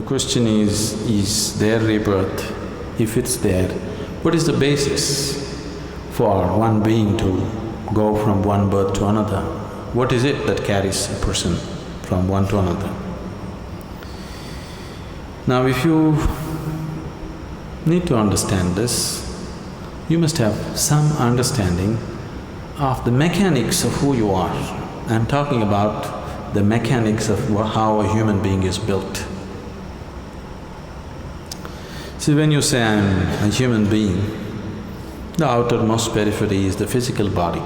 The question is there rebirth? If it's there, what is the basis for one being to go from one birth to another? What is it that carries a person from one to another? Now if you need to understand this, you must have some understanding of the mechanics of who you are. I'm talking about the mechanics of how a human being is built. See, when you say I'm a human being, the outermost periphery is the physical body.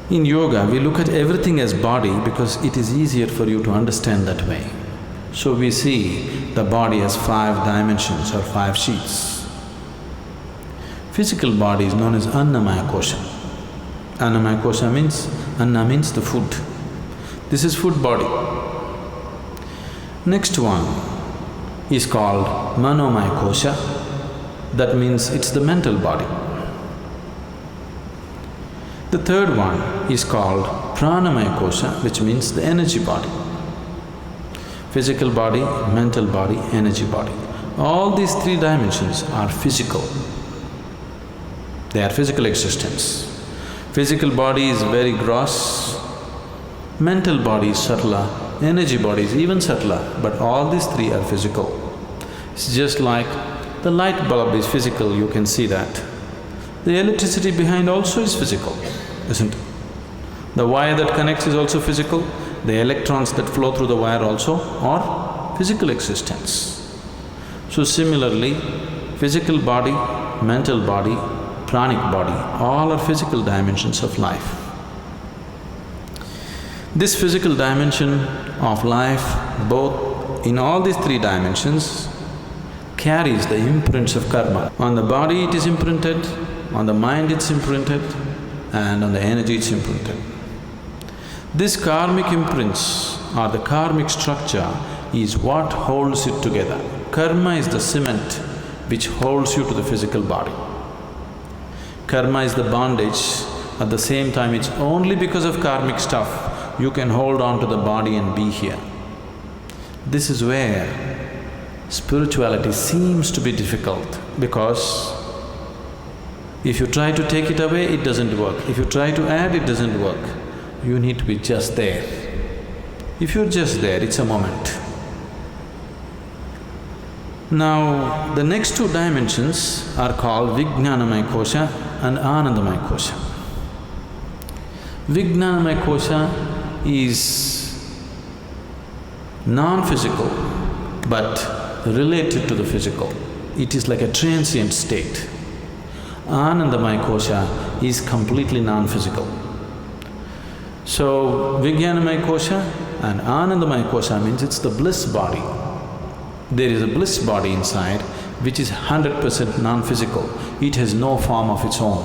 In yoga, we look at everything as body because it is easier for you to understand that way. So we see the body as 5 dimensions or 5 sheets. Physical body is known as Annamaya Kosha. Annamaya Kosha means… Anna means the food. This is food body. Next one is called Manomaya Kosha. That means it's the mental body. The third one is called Pranamaya Kosha, which means the energy body. Physical body, mental body, energy body. All these 3 dimensions are physical. They are physical existence. Physical body is very gross, mental body is subtler, energy body is even subtler, but all these 3 are physical. It's just like the light bulb is physical, you can see that. The electricity behind also is physical, isn't it? The wire that connects is also physical, the electrons that flow through the wire also are physical existence. So similarly, physical body, mental body, pranic body, all are physical dimensions of life. This physical dimension of life, both in all these 3 dimensions, carries the imprints of karma. On the body it is imprinted, on the mind it's imprinted, and on the energy it's imprinted. This karmic imprints or the karmic structure is what holds it together. Karma is the cement which holds you to the physical body. Karma is the bondage, at the same time it's only because of karmic stuff you can hold on to the body and be here. This is where spirituality seems to be difficult because if you try to take it away, it doesn't work. If you try to add, it doesn't work. You need to be just there. If you're just there, it's a moment. Now, the next 2 dimensions are called Vijnanamaya Kosha and Anandamaya Kosha. Vijnanamaya Kosha is non-physical but related to the physical. It is like a transient state. Anandamaya Kosha is completely non-physical. So, Vijnanamaya Kosha and Anandamaya Kosha means it's the bliss body. There is a bliss body inside which is 100% non-physical. It has no form of its own.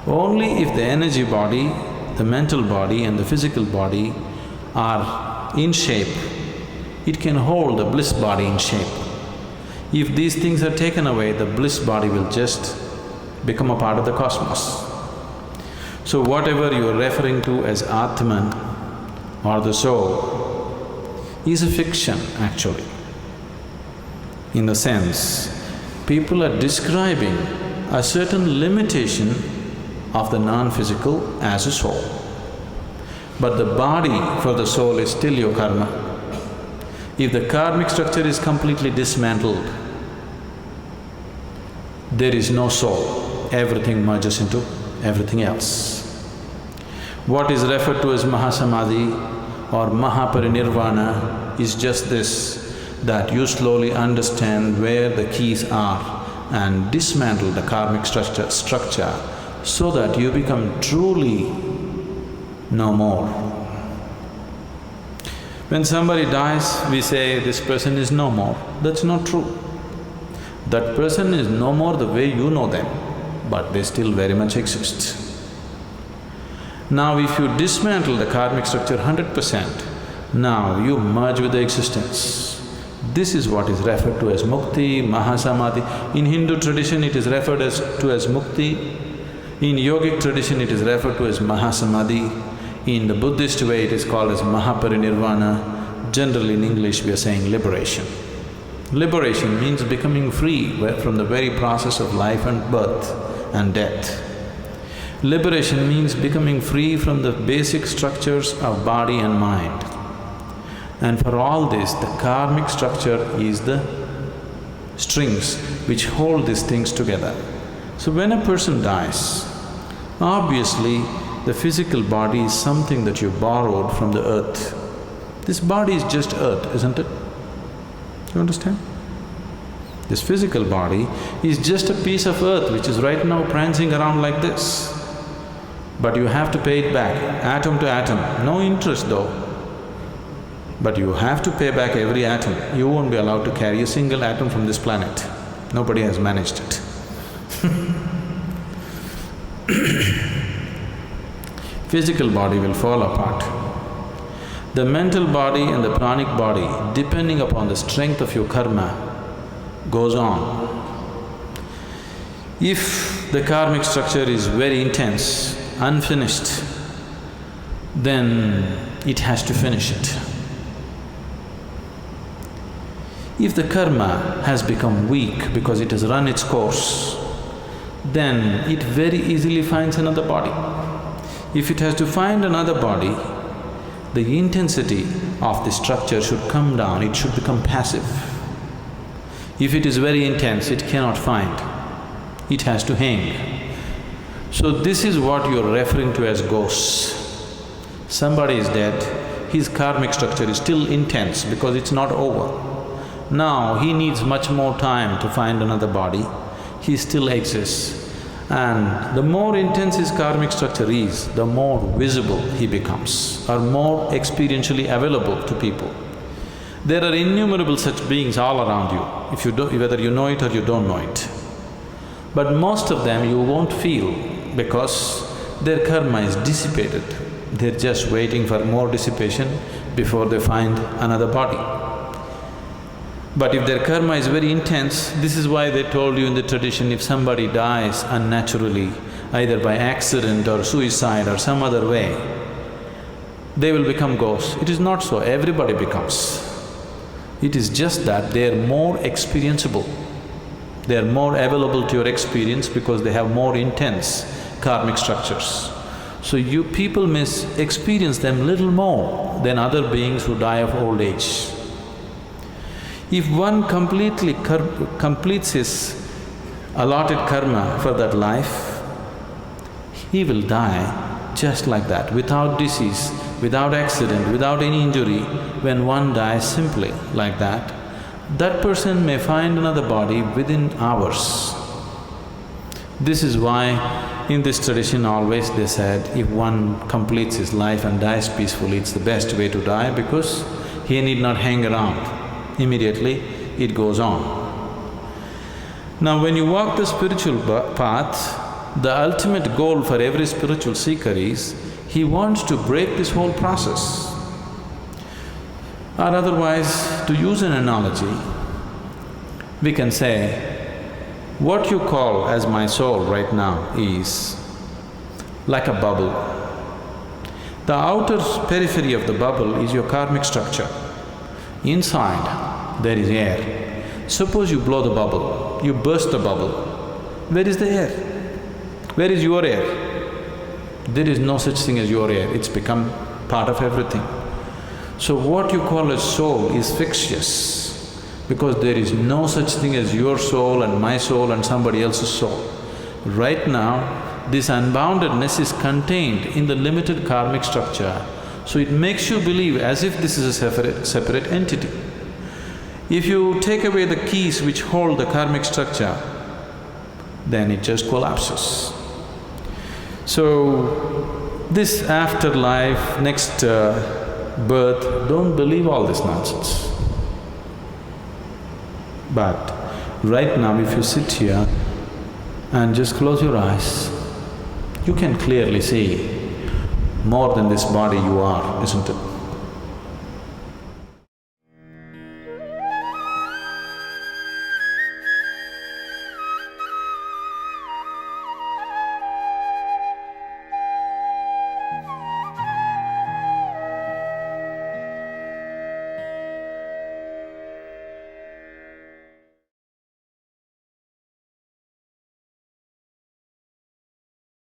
Only if the energy body, the mental body and the physical body are in shape, it can hold the bliss body in shape. If these things are taken away, the bliss body will just become a part of the cosmos. So whatever you are referring to as Atman or the soul is a fiction actually. In the sense, people are describing a certain limitation of the non-physical as a soul. But the body for the soul is still your karma. If the karmic structure is completely dismantled, there is no soul, everything merges into everything else. What is referred to as Mahasamadhi or Mahaparinirvana is just this, that you slowly understand where the keys are and dismantle the karmic structure so that you become truly no more. When somebody dies, we say, this person is no more. That's not true. That person is no more the way you know them, but they still very much exist. Now if you dismantle the karmic structure 100%, now you merge with the existence. This is what is referred to as mukti, mahasamadhi. In Hindu tradition it is referred to as mukti. In yogic tradition it is referred to as mahasamadhi. In the Buddhist way it is called as mahaparinirvana. Generally in English we are saying liberation. Liberation means becoming free from the very process of life and birth and death. Liberation means becoming free from the basic structures of body and mind. And for all this, the karmic structure is the strings which hold these things together. So when a person dies, obviously the physical body is something that you borrowed from the earth. This body is just earth, isn't it? You understand? This physical body is just a piece of earth which is right now prancing around like this. But you have to pay it back, atom to atom, no interest though. But you have to pay back every atom. You won't be allowed to carry a single atom from this planet. Nobody has managed it. Physical body will fall apart. The mental body and the pranic body, depending upon the strength of your karma, goes on. If the karmic structure is very intense, unfinished, then it has to finish it. If the karma has become weak because it has run its course, then it very easily finds another body. If it has to find another body, the intensity of the structure should come down, it should become passive. If it is very intense, it cannot find, it has to hang. So this is what you're referring to as ghosts. Somebody is dead, his karmic structure is still intense because it's not over. Now he needs much more time to find another body, he still exists. And the more intense his karmic structure is, the more visible he becomes, or more experientially available to people. There are innumerable such beings all around you, if you whether you know it or you don't know it. But most of them you won't feel because their karma is dissipated. They're just waiting for more dissipation before they find another body. But if their karma is very intense, this is why they told you in the tradition, if somebody dies unnaturally, either by accident or suicide or some other way, they will become ghosts. It is not so, everybody becomes. It is just that they are more experienceable. They are more available to your experience because they have more intense karmic structures. So you people may experience them little more than other beings who die of old age. If one completely completes his allotted karma for that life, he will die just like that, without disease, without accident, without any injury. When one dies simply like that, that person may find another body within hours. This is why in this tradition always they said, if one completes his life and dies peacefully, it's the best way to die because he need not hang around. Immediately it goes on. Now when you walk the spiritual path, the ultimate goal for every spiritual seeker is, he wants to break this whole process. Or otherwise, to use an analogy, we can say, what you call as my soul right now is like a bubble. The outer periphery of the bubble is your karmic structure. Inside, there is air. Suppose you blow the bubble, you burst the bubble. Where is the air? Where is your air? There is no such thing as your air, it's become part of everything. So what you call as soul is fictitious because there is no such thing as your soul and my soul and somebody else's soul. Right now, this unboundedness is contained in the limited karmic structure, so it makes you believe as if this is a separate entity. If you take away the keys which hold the karmic structure, then it just collapses. So, this afterlife, next birth, don't believe all this nonsense. But right now if you sit here and just close your eyes, you can clearly see more than this body you are, isn't it?